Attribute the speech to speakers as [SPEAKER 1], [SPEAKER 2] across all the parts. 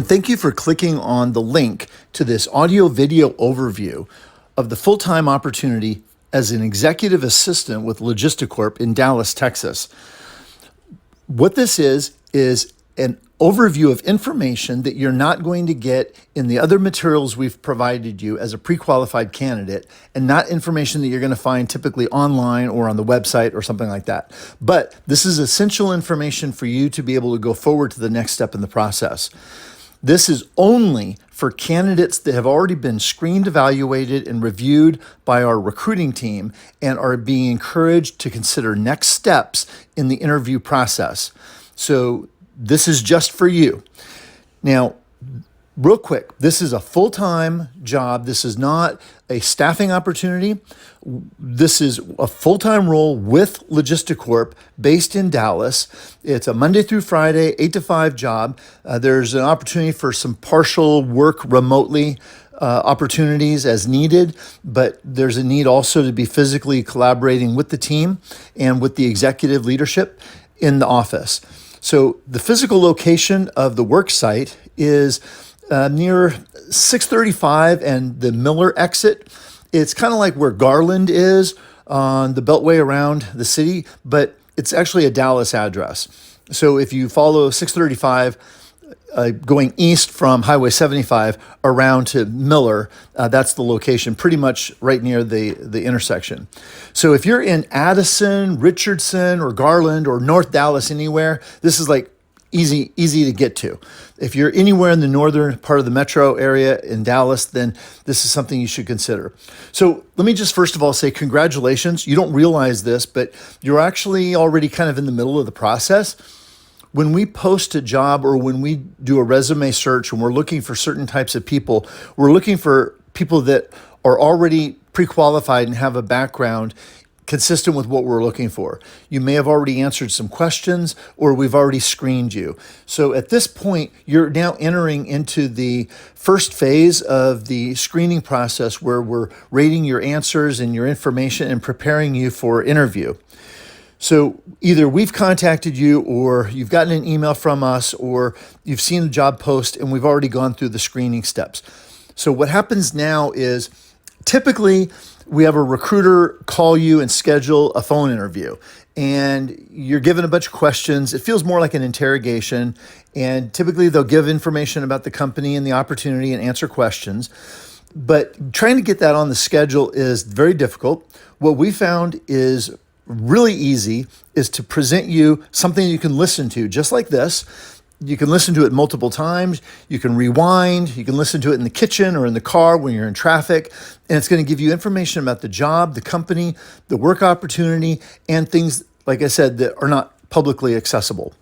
[SPEAKER 1] thank you for clicking on the link to this audio video overview of the full-time opportunity as an executive assistant with Logisticorp in Dallas, Texas. What this is an overview of information that you're not going to get in the other materials we've provided you as a pre-qualified candidate, and not information that you're going to find typically online or on the website or something like that. But this is essential information for you to be able to go forward to the next step in the process. This is only for candidates that have already been screened, evaluated, and reviewed by our recruiting team and are being encouraged to consider next steps in the interview process. So this is just for you. Now, real quick, this is a full-time job. This is not a staffing opportunity. This is a full-time role with Logisticorp based in Dallas. It's a Monday through Friday, 8 to 5 job. There's an opportunity for some partial work remotely opportunities as needed, but there's a need also to be physically collaborating with the team and with the executive leadership in the office. So the physical location of the work site is near 635 and the Miller exit. It's kind of like where Garland is on the Beltway around the city, but it's actually a Dallas address. So if you follow 635 going east from Highway 75 around to Miller, that's the location, pretty much right near the intersection. So if you're in Addison, Richardson, or Garland, or North Dallas anywhere, this is like easy to get to. If you're anywhere in the northern part of the metro area in Dallas, then this is something you should consider. So let me just first of all say congratulations. You don't realize this, but you're actually already kind of in the middle of the process. When we post a job or when we do a resume search and we're looking for certain types of people, we're looking for people that are already pre-qualified and have a background consistent with what we're looking for. You may have already answered some questions or we've already screened you. So at this point, you're now entering into the first phase of the screening process where we're rating your answers and your information and preparing you for interview. So either we've contacted you or you've gotten an email from us or you've seen a job post and we've already gone through the screening steps. So what happens now is typically we have a recruiter call you and schedule a phone interview, and you're given a bunch of questions. It feels more like an interrogation, and typically they'll give information about the company and the opportunity and answer questions. But trying to get that on the schedule is very difficult. What we found is really easy is to present you something you can listen to, just like this. You can listen to it multiple times. You can rewind. You can listen to it in the kitchen or in the car when you're in traffic. And it's going to give you information about the job, the company, the work opportunity, and things, like I said, that are not publicly accessible.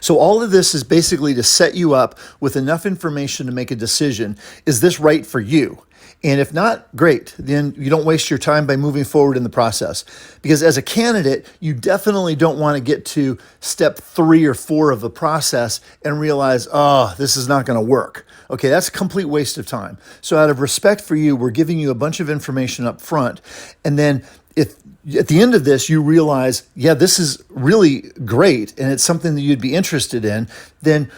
[SPEAKER 1] So all of this is basically to set you up with enough information to make a decision. Is this right for you? And if not, great. Then you don't waste your time by moving forward in the process. Because as a candidate, you definitely don't want to get to step 3 or 4 of the process and realize, oh, this is not going to work. Okay, that's a complete waste of time. So out of respect for you, we're giving you a bunch of information up front. And then if at the end of this, you realize, yeah, this is really great and it's something that you'd be interested in, then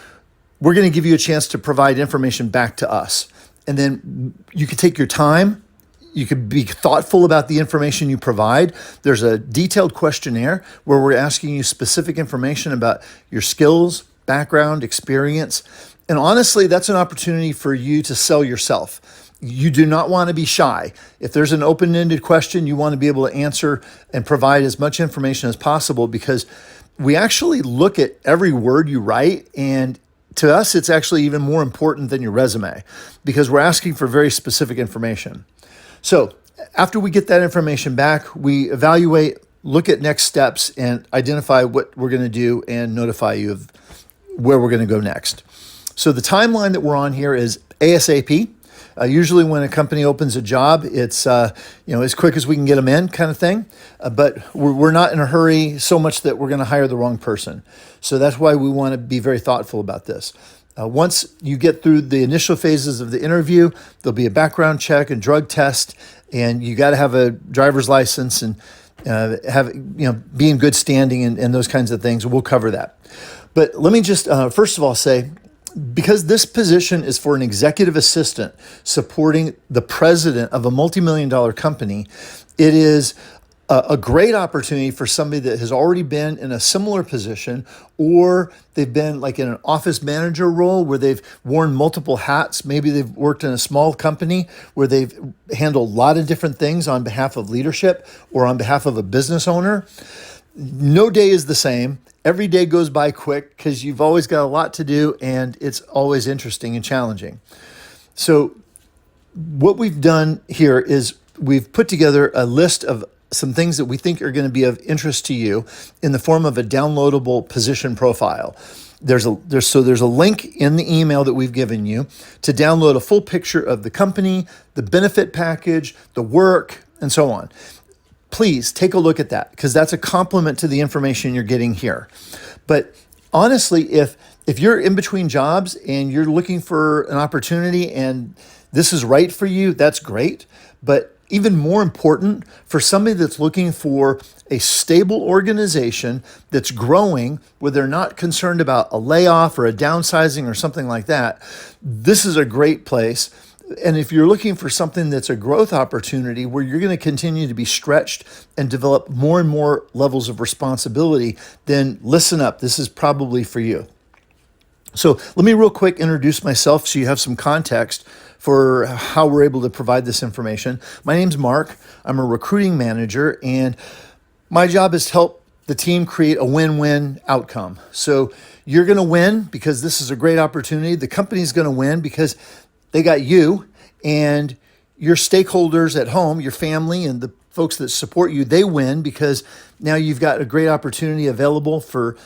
[SPEAKER 1] we're going to give you a chance to provide information back to us. And then you can take your time. You can be thoughtful about the information you provide. There's a detailed questionnaire where we're asking you specific information about your skills, background, experience. And honestly, that's an opportunity for you to sell yourself. You do not want to be shy. If there's an open-ended question, you want to be able to answer and provide as much information as possible, because we actually look at every word you write, and to us, it's actually even more important than your resume because we're asking for very specific information. So after we get that information back, we evaluate, look at next steps, and identify what we're going to do and notify you of where we're going to go next. So the timeline that we're on here is ASAP. Usually when a company opens a job, it's as quick as we can get them in kind of thing. But we're not in a hurry so much that we're going to hire the wrong person. So that's why we want to be very thoughtful about this. Once you get through the initial phases of the interview, there'll be a background check and drug test, and you got to have a driver's license and be in good standing and those kinds of things. We'll cover that. But let me just first of all say, Because this position is for an executive assistant supporting the president of a multi-million dollar company, it is a great opportunity for somebody that has already been in a similar position, or they've been like in an office manager role where they've worn multiple hats. Maybe they've worked in a small company where they've handled a lot of different things on behalf of leadership or on behalf of a business owner. No day is the same. Every day goes by quick because you've always got a lot to do, and it's always interesting and challenging. So what we've done here is we've put together a list of some things that we think are going to be of interest to you in the form of a downloadable position profile. There's a link in the email that we've given you to download a full picture of the company, the benefit package, the work, and so on. Please take a look at that, because that's a complement to the information you're getting here. But honestly, if you're in between jobs and you're looking for an opportunity and this is right for you, that's great. But even more important, for somebody that's looking for a stable organization that's growing, where they're not concerned about a layoff or a downsizing or something like that, this is a great place. And if you're looking for something that's a growth opportunity where you're going to continue to be stretched and develop more and more levels of responsibility, then listen up. This is probably for you. So let me real quick introduce myself so you have some context for how we're able to provide this information. My name's Mark. I'm a recruiting manager, and my job is to help the team create a win-win outcome. So you're going to win because this is a great opportunity. The company's going to win because they got you, and your stakeholders at home, your family and the folks that support you, they win because now you've got a great opportunity available for,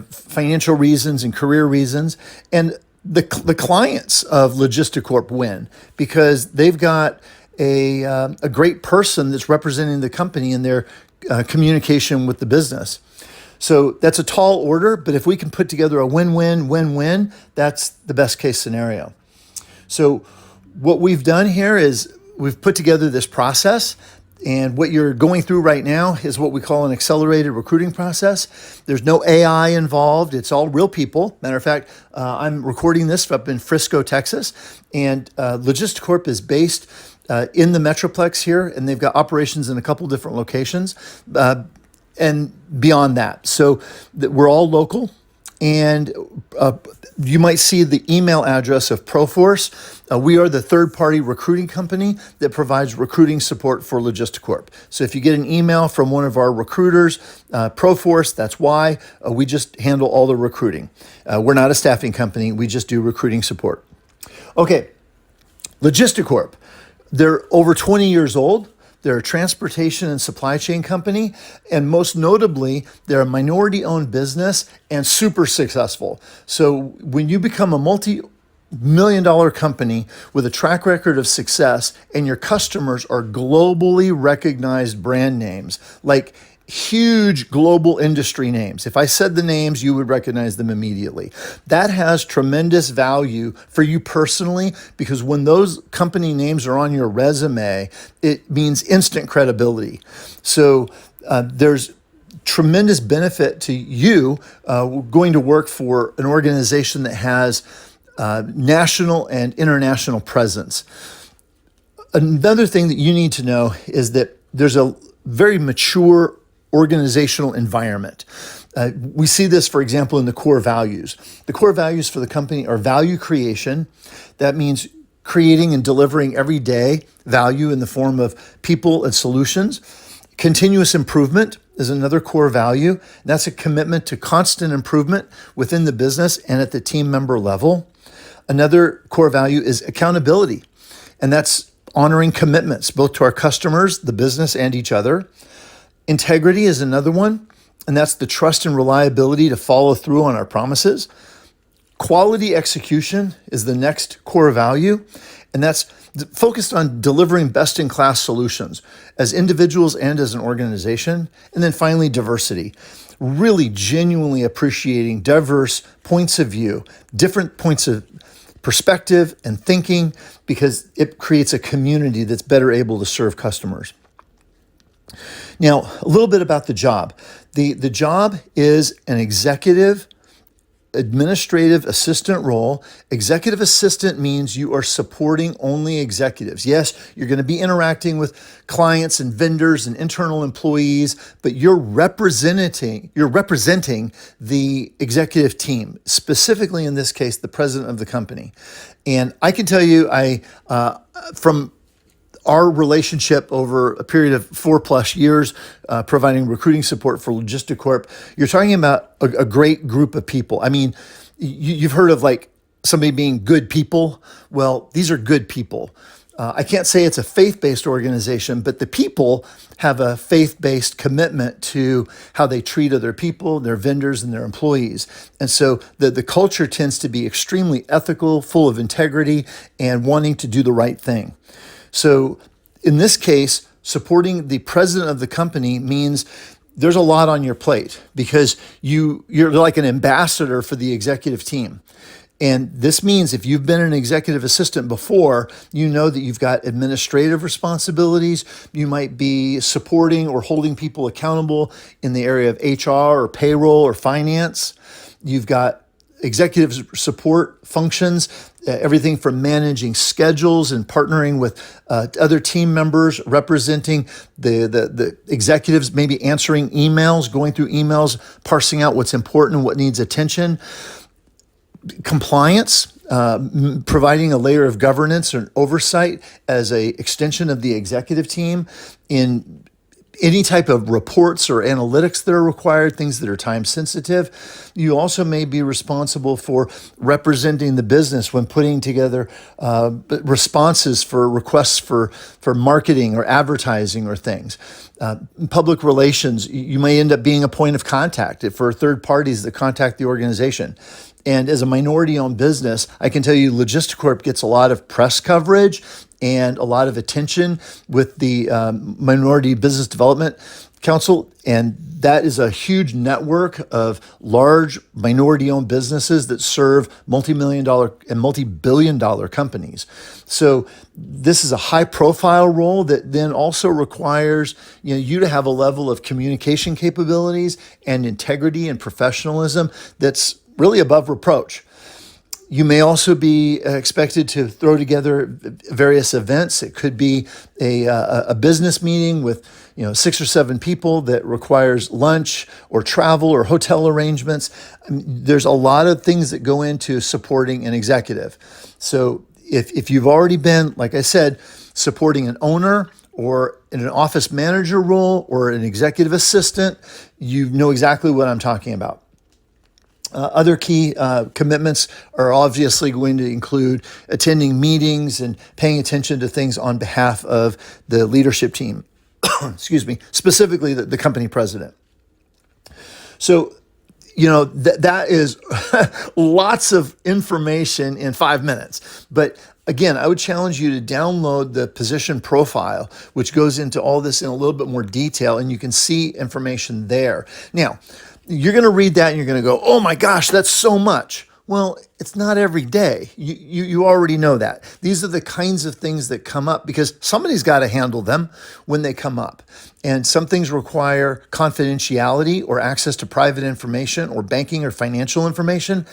[SPEAKER 1] financial reasons and career reasons. And the clients of Logisticorp win because they've got a great person that's representing the company in their communication with the business. So that's a tall order, but if we can put together a win-win, win-win, that's the best case scenario. So what we've done here is we've put together this process, and what you're going through right now is what we call an accelerated recruiting process. There's no AI involved. It's all real people. Matter of fact, I'm recording this up in Frisco, Texas, and Logisticorp is based in the Metroplex here, and they've got operations in a couple different locations and beyond that. So we're all local. And you might see the email address of Proforce. We are the third-party recruiting company that provides recruiting support for Logisticorp. So if you get an email from one of our recruiters, Proforce, that's why. We just handle all the recruiting. We're not a staffing company. We just do recruiting support. Okay, Logisticorp. They're over 20 years old. They're a transportation and supply chain company, and most notably, they're a minority-owned business and super successful. So when you become a multi-million-dollar company with a track record of success and your customers are globally recognized brand names, like huge global industry names. If I said the names, you would recognize them immediately. That has tremendous value for you personally, because when those company names are on your resume, it means instant credibility. So there's tremendous benefit to you going to work for an organization that has national and international presence. Another thing that you need to know is that there's a very mature organizational environment. We see this, for example, in the core values. The core values for the company are value creation. That means creating and delivering every day value in the form of people and solutions. Continuous improvement is another core value. And that's a commitment to constant improvement within the business and at the team member level. Another core value is accountability, and that's honoring commitments both to our customers, the business, and each other. Integrity is another one, and that's the trust and reliability to follow through on our promises. Quality execution is the next core value, and that's focused on delivering best-in-class solutions as individuals and as an organization. And then finally, diversity, really genuinely appreciating diverse points of view, different points of perspective and thinking, because it creates a community that's better able to serve customers. Now, a little bit about the job. The job is an executive administrative assistant role. Executive assistant means you are supporting only executives. Yes, you're going to be interacting with clients and vendors and internal employees, but you're representing the executive team, specifically in this case, the president of the company. And I can tell you, from our relationship over a period of 4+ years, providing recruiting support for Logisticorp, you're talking about a great group of people. I mean, you've heard of like somebody being good people. Well, these are good people. I can't say it's a faith-based organization, but the people have a faith-based commitment to how they treat other people, their vendors, and their employees. And so the culture tends to be extremely ethical, full of integrity, and wanting to do the right thing. So in this case, supporting the president of the company means there's a lot on your plate because you're like an ambassador for the executive team. And this means if you've been an executive assistant before, you know that you've got administrative responsibilities. You might be supporting or holding people accountable in the area of HR or payroll or finance. You've got executive support functions, everything from managing schedules and partnering with other team members, representing the executives, maybe answering emails, going through emails, parsing out what's important and what needs attention. Compliance, providing a layer of governance or oversight as an extension of the executive team in any type of reports or analytics that are required, things that are time sensitive. You also may be responsible for representing the business when putting together responses for requests for marketing or advertising or things. Public relations, you may end up being a point of contact for third parties that contact the organization. And as a minority-owned business, I can tell you Logisticorp gets a lot of press coverage and a lot of attention with the Minority Business Development Council. And that is a huge network of large minority-owned businesses that serve multi-million-dollar and multi-billion-dollar companies. So this is a high-profile role that then also requires you to have a level of communication capabilities and integrity and professionalism that's really above reproach. You may also be expected to throw together various events. It could be a business meeting with 6 or 7 people that requires lunch or travel or hotel arrangements. There's a lot of things that go into supporting an executive. So if you've already been, like I said, supporting an owner or in an office manager role or an executive assistant, you know exactly what I'm talking about. Other key commitments are obviously going to include attending meetings and paying attention to things on behalf of the leadership team, excuse me, specifically the company president. So, that is lots of information in 5 minutes. But again, I would challenge you to download the position profile, which goes into all this in a little bit more detail, and you can see information there. Now, you're going to read that and you're going to go, oh my gosh, that's so much. Well, it's not every day. You already know that. These are the kinds of things that come up because somebody's got to handle them when they come up. And some things require confidentiality or access to private information or banking or financial information.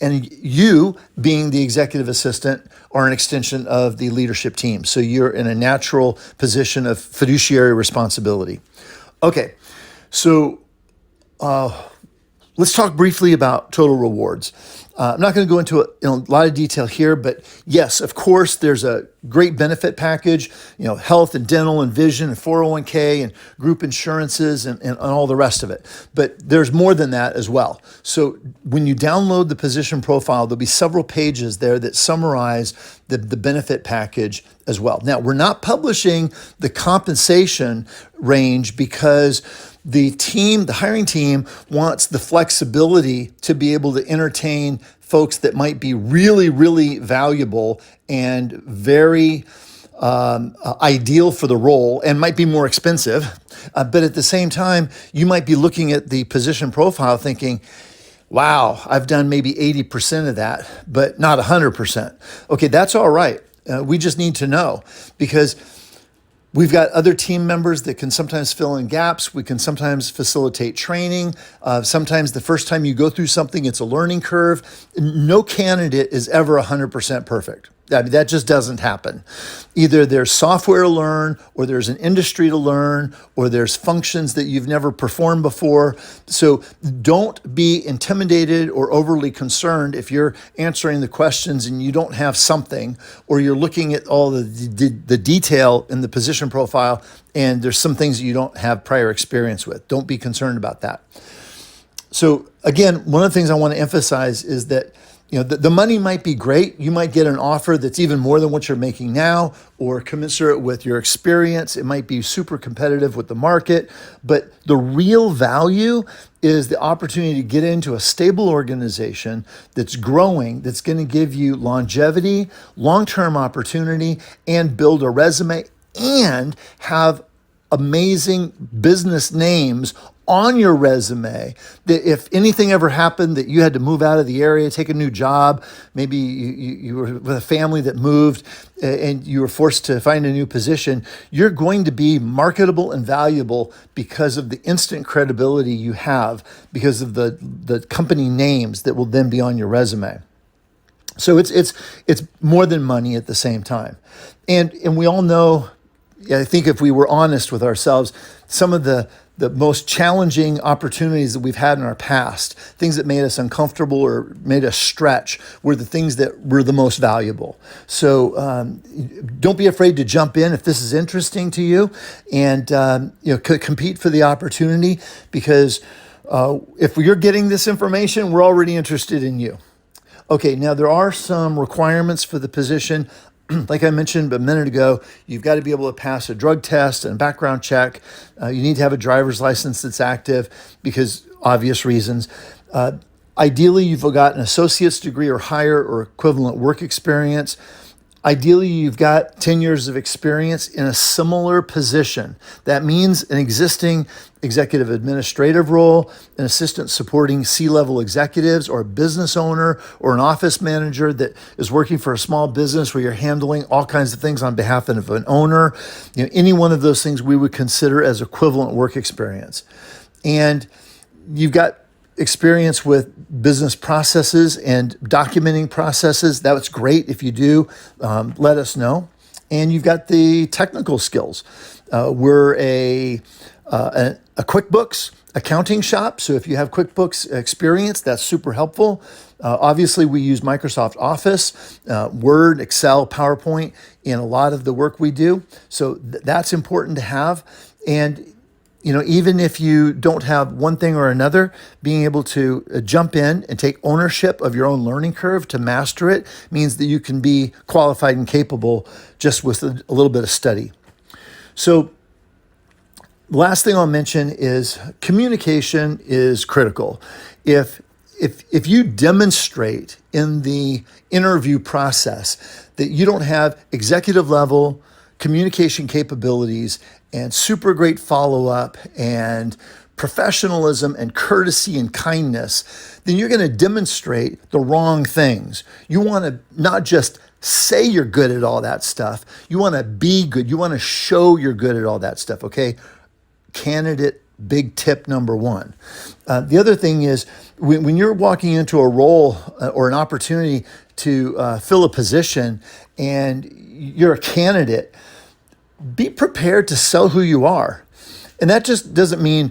[SPEAKER 1] And you, being the executive assistant, are an extension of the leadership team. So you're in a natural position of fiduciary responsibility. Okay, so let's talk briefly about total rewards. I'm not going to go into a lot of detail here, but yes, of course, there's a great benefit package, health and dental and vision and 401k and group insurances and all the rest of it. But there's more than that as well. So when you download the position profile, there'll be several pages there that summarize the benefit package as well. Now, we're not publishing the compensation range because the hiring team wants the flexibility to be able to entertain folks that might be really, really valuable and very ideal for the role and might be more expensive. But at the same time, you might be looking at the position profile thinking, wow, I've done maybe 80% of that, but not 100%. Okay, that's all right. We just need to know because We've got other team members that can sometimes fill in gaps. We can sometimes facilitate training. Sometimes the first time you go through something, it's a learning curve. No candidate is ever 100% perfect. That just doesn't happen. Either there's software to learn, or there's an industry to learn, or there's functions that you've never performed before. So don't be intimidated or overly concerned if you're answering the questions and you don't have something, or you're looking at all the detail in the position profile and there's some things that you don't have prior experience with. Don't be concerned about that. So again, one of the things I want to emphasize is that the money might be great. You might get an offer that's even more than what you're making now, or commensurate with your experience. It might be super competitive with the market, but the real value is the opportunity to get into a stable organization that's growing, that's going to give you longevity, long-term opportunity, and build a resume and have amazing business names on your resume, that if anything ever happened, that you had to move out of the area, take a new job, maybe you were with a family that moved and you were forced to find a new position, you're going to be marketable and valuable because of the instant credibility you have, because of the company names that will then be on your resume. So it's more than money at the same time. And we all know, I think if we were honest with ourselves, some of the most challenging opportunities that we've had in our past, things that made us uncomfortable or made us stretch, were the things that were the most valuable. So don't be afraid to jump in if this is interesting to you, and compete for the opportunity, because if you're getting this information, we're already interested in you. Okay, now there are some requirements for the position. Like I mentioned a minute ago, you've got to be able to pass a drug test and background check. You need to have a driver's license that's active, because obvious reasons. Ideally, you've got an associate's degree or higher or equivalent work experience. Ideally, you've got 10 years of experience in a similar position. That means an existing executive administrative role, an assistant supporting C-level executives, or a business owner or an office manager that is working for a small business where you're handling all kinds of things on behalf of an owner. Any one of those things we would consider as equivalent work experience. And you've got experience with business processes and documenting processes. That's great. If you do, let us know. And you've got the technical skills. We're a QuickBooks accounting shop. So if you have QuickBooks experience, that's super helpful. Obviously, we use Microsoft Office, Word, Excel, PowerPoint in a lot of the work we do. So that's important to have. And even if you don't have one thing or another, being able to jump in and take ownership of your own learning curve to master it means that you can be qualified and capable just with a little bit of study. So the last thing I'll mention is communication is critical. If you demonstrate in the interview process that you don't have executive level communication capabilities and super great follow-up and professionalism and courtesy and kindness, then you're going to demonstrate the wrong things. You want to not just say you're good at all that stuff. You want to be good. You want to show you're good at all that stuff, okay? Candidate big tip number one. The other thing is when you're walking into a role or an opportunity to fill a position and you're a candidate, be prepared to sell who you are. And that just doesn't mean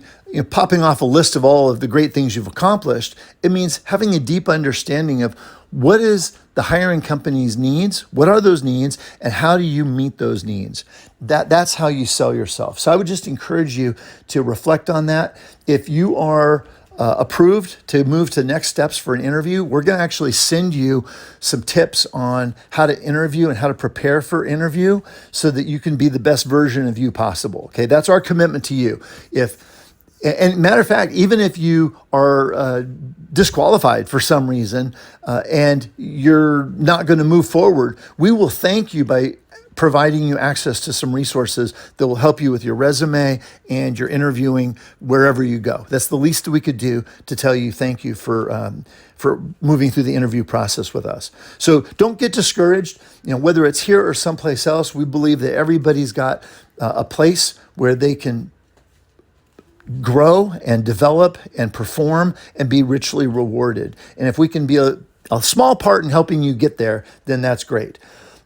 [SPEAKER 1] popping off a list of all of the great things you've accomplished. It means having a deep understanding of what is the hiring company's needs, what are those needs, and how do you meet those needs. That's how you sell yourself. So I would just encourage you to reflect on that. If you are approved to move to next steps for an interview, we're going to actually send you some tips on how to interview and how to prepare for interview so that you can be the best version of you possible. Okay, that's our commitment to you. And matter of fact, even if you are disqualified for some reason and you're not going to move forward, we will thank you by providing you access to some resources that will help you with your resume and your interviewing wherever you go. That's the least we could do to tell you thank you for moving through the interview process with us. So don't get discouraged. Whether it's here or someplace else, we believe that everybody's got a place where they can grow and develop and perform and be richly rewarded. And if we can be a small part in helping you get there, then that's great.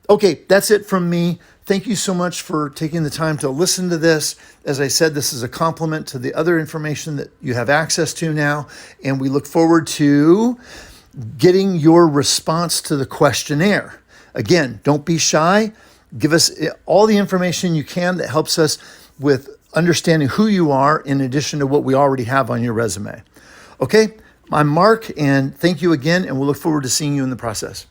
[SPEAKER 1] Okay, that's it from me. Thank you so much for taking the time to listen to this. As I said, this is a complement to the other information that you have access to now, and we look forward to getting your response to the questionnaire. Again, don't be shy. Give us all the information you can that helps us with understanding who you are in addition to what we already have on your resume. Okay, I'm Mark, and thank you again, and we'll look forward to seeing you in the process.